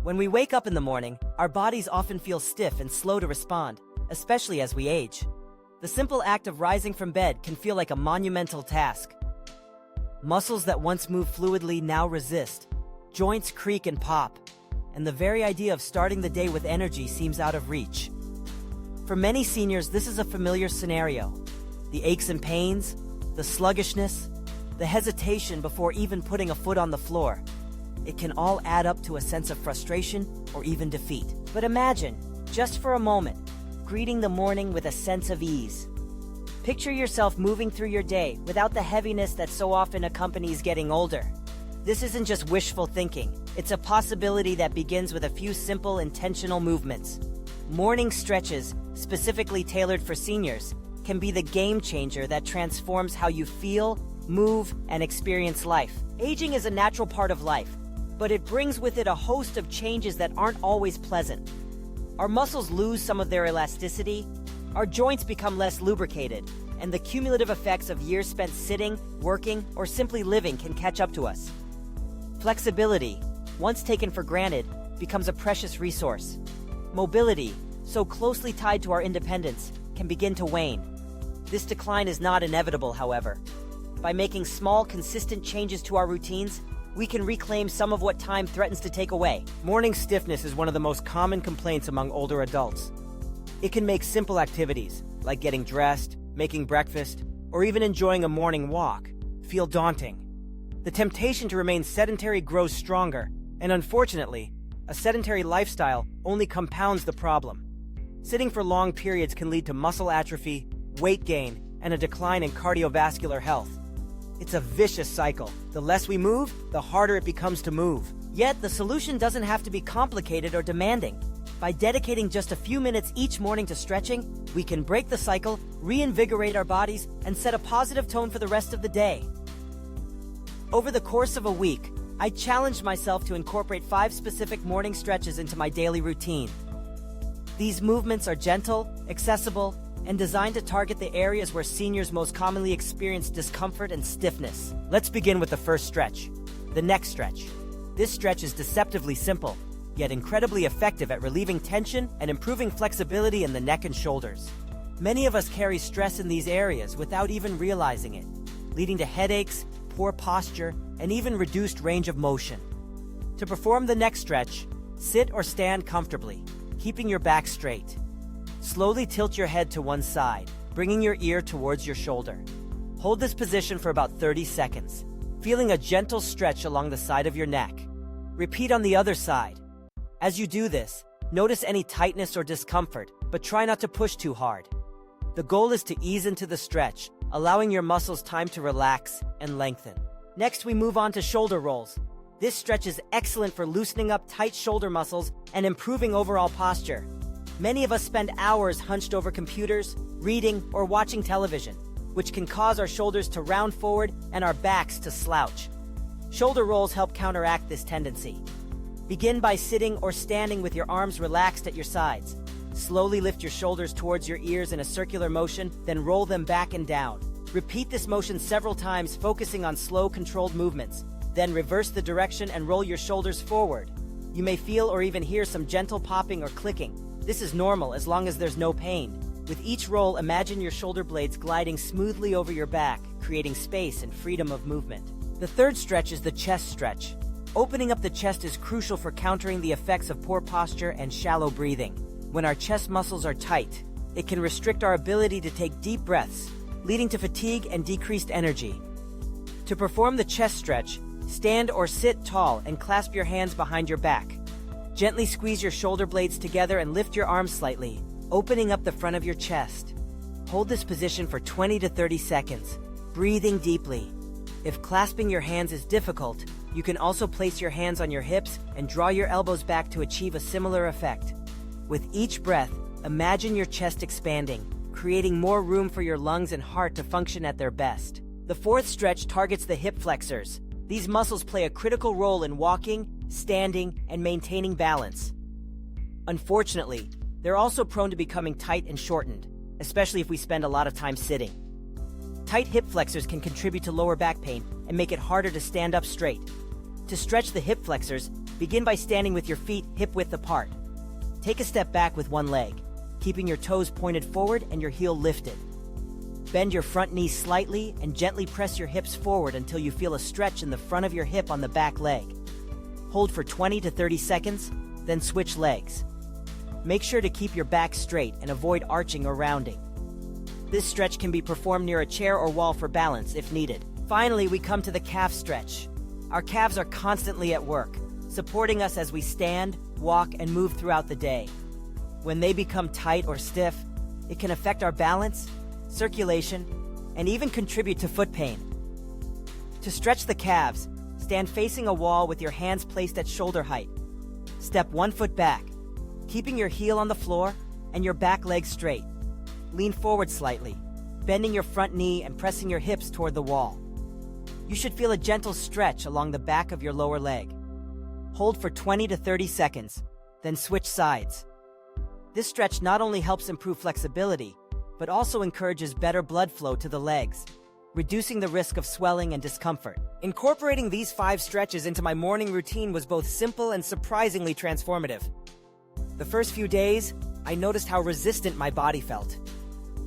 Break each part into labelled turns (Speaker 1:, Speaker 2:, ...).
Speaker 1: When we wake up in the morning, our bodies often feel stiff and slow to respond, especially as we age. The simple act of rising from bed can feel like a monumental task. Muscles that once moved fluidly now resist. Joints creak and pop, and the very idea of starting the day with energy seems out of reach. For many seniors, this is a familiar scenario. The aches and pains, the sluggishness, the hesitation before even putting a foot on the floor. It can all add up to a sense of frustration or even defeat. But imagine, just for a moment, greeting the morning with a sense of ease. Picture yourself moving through your day without the heaviness that so often accompanies getting older. This isn't just wishful thinking, it's a possibility that begins with a few simple, intentional movements. Morning stretches, specifically tailored for seniors, can be the game changer that transforms how you feel, move, and experience life. Aging is a natural part of life, but it brings with it a host of changes that aren't always pleasant. Our muscles lose some of their elasticity, our joints become less lubricated, and the cumulative effects of years spent sitting, working, or simply living can catch up to us. Flexibility, once taken for granted, becomes a precious resource. Mobility, so closely tied to our independence, can begin to wane. This decline is not inevitable, however. By making small, consistent changes to our routines, we can reclaim some of what time threatens to take away. Morning stiffness is one of the most common complaints among older adults. It can make simple activities, like getting dressed, making breakfast, or even enjoying a morning walk, feel daunting. The temptation to remain sedentary grows stronger, and unfortunately, a sedentary lifestyle only compounds the problem. Sitting for long periods can lead to muscle atrophy, weight gain, and a decline in cardiovascular health. It's a vicious cycle. The less we move, the harder it becomes to move. Yet, the solution doesn't have to be complicated or demanding. By dedicating just a few minutes each morning to stretching, we can break the cycle, reinvigorate our bodies, and set a positive tone for the rest of the day. Over the course of a week, I challenged myself to incorporate 5 specific morning stretches into my daily routine. These movements are gentle, accessible, and designed to target the areas where seniors most commonly experience discomfort and stiffness. Let's begin with the first stretch, the neck stretch. This stretch is deceptively simple, yet incredibly effective at relieving tension and improving flexibility in the neck and shoulders. Many of us carry stress in these areas without even realizing it, leading to headaches, poor posture, and even reduced range of motion. To perform the neck stretch, sit or stand comfortably, keeping your back straight. Slowly tilt your head to one side, bringing your ear towards your shoulder. Hold this position for about 30 seconds, feeling a gentle stretch along the side of your neck. Repeat on the other side. As you do this, notice any tightness or discomfort, but try not to push too hard. The goal is to ease into the stretch, allowing your muscles time to relax and lengthen. Next, we move on to shoulder rolls. This stretch is excellent for loosening up tight shoulder muscles and improving overall posture. Many of us spend hours hunched over computers, reading, or watching television, which can cause our shoulders to round forward and our backs to slouch. Shoulder rolls help counteract this tendency. Begin by sitting or standing with your arms relaxed at your sides. Slowly lift your shoulders towards your ears in a circular motion, then roll them back and down. Repeat this motion several times, focusing on slow, controlled movements. Then reverse the direction and roll your shoulders forward. You may feel or even hear some gentle popping or clicking. This is normal as long as there's no pain. With each roll, imagine your shoulder blades gliding smoothly over your back, creating space and freedom of movement. The third stretch is the chest stretch. Opening up the chest is crucial for countering the effects of poor posture and shallow breathing. When our chest muscles are tight, it can restrict our ability to take deep breaths, leading to fatigue and decreased energy. To perform the chest stretch, stand or sit tall and clasp your hands behind your back. Gently squeeze your shoulder blades together and lift your arms slightly, opening up the front of your chest. Hold this position for 20 to 30 seconds, breathing deeply. If clasping your hands is difficult, you can also place your hands on your hips and draw your elbows back to achieve a similar effect. With each breath, imagine your chest expanding, creating more room for your lungs and heart to function at their best. The fourth stretch targets the hip flexors. These muscles play a critical role in walking, standing, and maintaining balance. Unfortunately, they're also prone to becoming tight and shortened, especially if we spend a lot of time sitting. Tight hip flexors can contribute to lower back pain and make it harder to stand up straight. To stretch the hip flexors, Begin by standing with your feet hip-width apart. Take a step back with one leg, keeping your toes pointed forward and your heel lifted. Bend your front knee slightly and gently press your hips forward until you feel a stretch in the front of your hip on the back leg. Hold for 20 to 30 seconds, then switch legs. Make sure to keep your back straight and avoid arching or rounding. This stretch can be performed near a chair or wall for balance if needed. Finally, we come to the calf stretch. Our calves are constantly at work, supporting us as we stand, walk, and move throughout the day. When they become tight or stiff, it can affect our balance, circulation, and even contribute to foot pain. To stretch the calves, stand facing a wall with your hands placed at shoulder height. Step 1 foot back, keeping your heel on the floor and your back leg straight. Lean forward slightly, bending your front knee and pressing your hips toward the wall. You should feel a gentle stretch along the back of your lower leg. Hold for 20 to 30 seconds, then switch sides. This stretch not only helps improve flexibility, but also encourages better blood flow to the legs, reducing the risk of swelling and discomfort. Incorporating these 5 stretches into my morning routine was both simple and surprisingly transformative. The first few days, I noticed how resistant my body felt.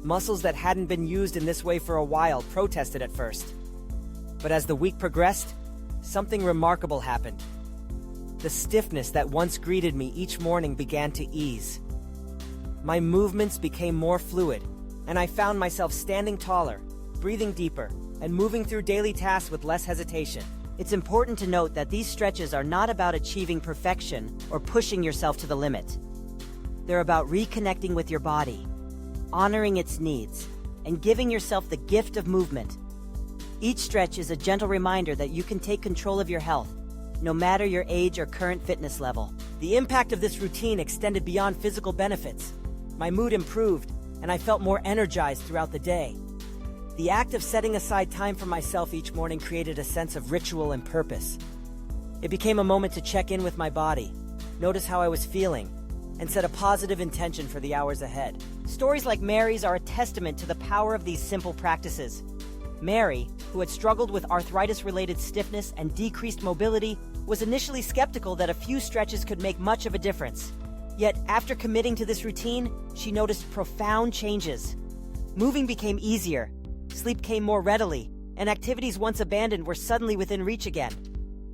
Speaker 1: Muscles that hadn't been used in this way for a while protested at first. But as the week progressed, something remarkable happened. The stiffness that once greeted me each morning began to ease. My movements became more fluid, and I found myself standing taller, breathing deeper, and moving through daily tasks with less hesitation. It's important to note that these stretches are not about achieving perfection or pushing yourself to the limit. They're about reconnecting with your body, honoring its needs, and giving yourself the gift of movement. Each stretch is a gentle reminder that you can take control of your health, no matter your age or current fitness level. The impact of this routine extended beyond physical benefits. My mood improved, and I felt more energized throughout the day. The act of setting aside time for myself each morning created a sense of ritual and purpose. It became a moment to check in with my body, notice how I was feeling, and set a positive intention for the hours ahead. Stories like Mary's are a testament to the power of these simple practices. Mary, who had struggled with arthritis-related stiffness and decreased mobility, was initially skeptical that a few stretches could make much of a difference. Yet, after committing to this routine, she noticed profound changes. Moving became easier, sleep came more readily, and activities once abandoned were suddenly within reach again.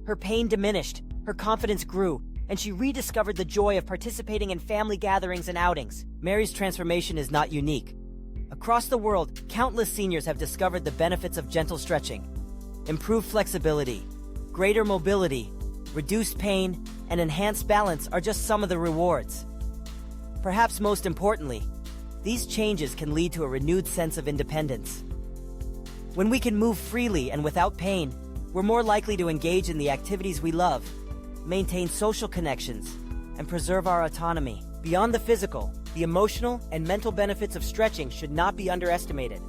Speaker 1: Her pain diminished, her confidence grew, and she rediscovered the joy of participating in family gatherings and outings. Mary's transformation is not unique. Across the world, countless seniors have discovered the benefits of gentle stretching. Improved flexibility, greater mobility, reduced pain, and enhanced balance are just some of the rewards. Perhaps most importantly, these changes can lead to a renewed sense of independence. When we can move freely and without pain, we're more likely to engage in the activities we love, maintain social connections, and preserve our autonomy. Beyond the physical, the emotional and mental benefits of stretching should not be underestimated.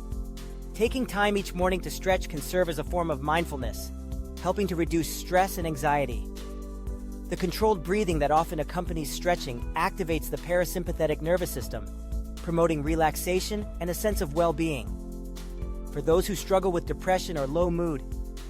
Speaker 1: Taking time each morning to stretch can serve as a form of mindfulness, helping to reduce stress and anxiety. The controlled breathing that often accompanies stretching activates the parasympathetic nervous system, promoting relaxation and a sense of well-being. For those who struggle with depression or low mood,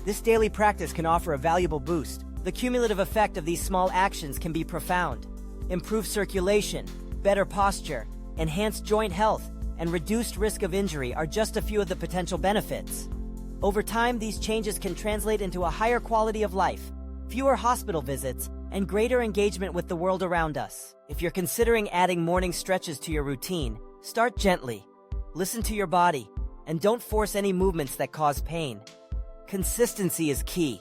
Speaker 1: this daily practice can offer a valuable boost. The cumulative effect of these small actions can be profound. Improved circulation, better posture, enhanced joint health, and reduced risk of injury are just a few of the potential benefits. Over time, these changes can translate into a higher quality of life, fewer hospital visits, and greater engagement with the world around us. If you're considering adding morning stretches to your routine, start gently, listen to your body, and don't force any movements that cause pain. Consistency is key.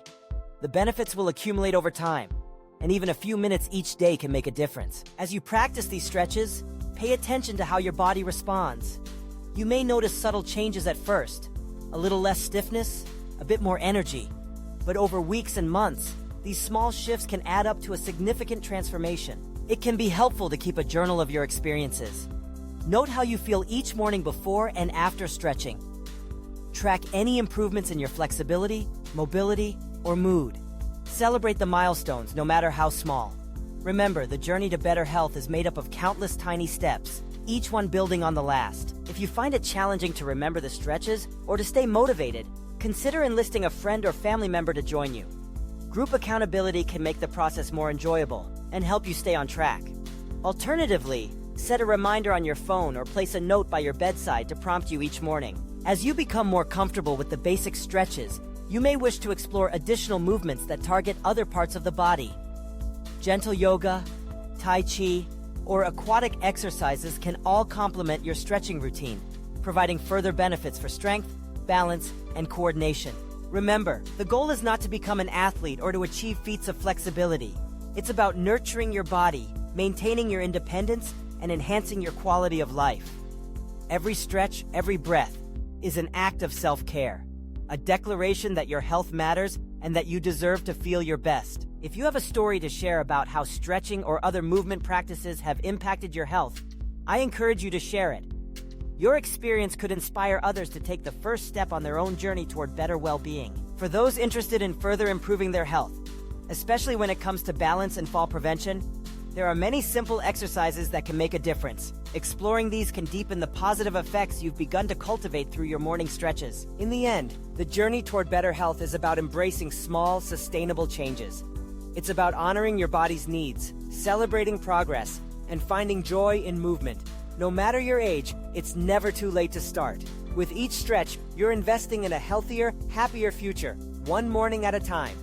Speaker 1: The benefits will accumulate over time, and even a few minutes each day can make a difference. As you practice these stretches, pay attention to how your body responds. You may notice subtle changes at first, a little less stiffness, a bit more energy. But over weeks and months, these small shifts can add up to a significant transformation. It can be helpful to keep a journal of your experiences. Note how you feel each morning before and after stretching. Track any improvements in your flexibility, mobility, or mood. Celebrate the milestones, no matter how small. Remember, the journey to better health is made up of countless tiny steps, each one building on the last. If you find it challenging to remember the stretches or to stay motivated, consider enlisting a friend or family member to join you. Group accountability can make the process more enjoyable and help you stay on track. Alternatively, set a reminder on your phone or place a note by your bedside to prompt you each morning. As you become more comfortable with the basic stretches, you may wish to explore additional movements that target other parts of the body. Gentle yoga, tai chi, or aquatic exercises can all complement your stretching routine, providing further benefits for strength, balance, and coordination. Remember, the goal is not to become an athlete or to achieve feats of flexibility. It's about nurturing your body, maintaining your independence, and enhancing your quality of life. Every stretch, every breath, is an act of self-care, a declaration that your health matters and that you deserve to feel your best. If you have a story to share about how stretching or other movement practices have impacted your health, I encourage you to share it. Your experience could inspire others to take the first step on their own journey toward better well-being. For those interested in further improving their health, especially when it comes to balance and fall prevention, there are many simple exercises that can make a difference. Exploring these can deepen the positive effects you've begun to cultivate through your morning stretches. In the end, the journey toward better health is about embracing small, sustainable changes. It's about honoring your body's needs, celebrating progress, and finding joy in movement. No matter your age, it's never too late to start. With each stretch, you're investing in a healthier, happier future, one morning at a time.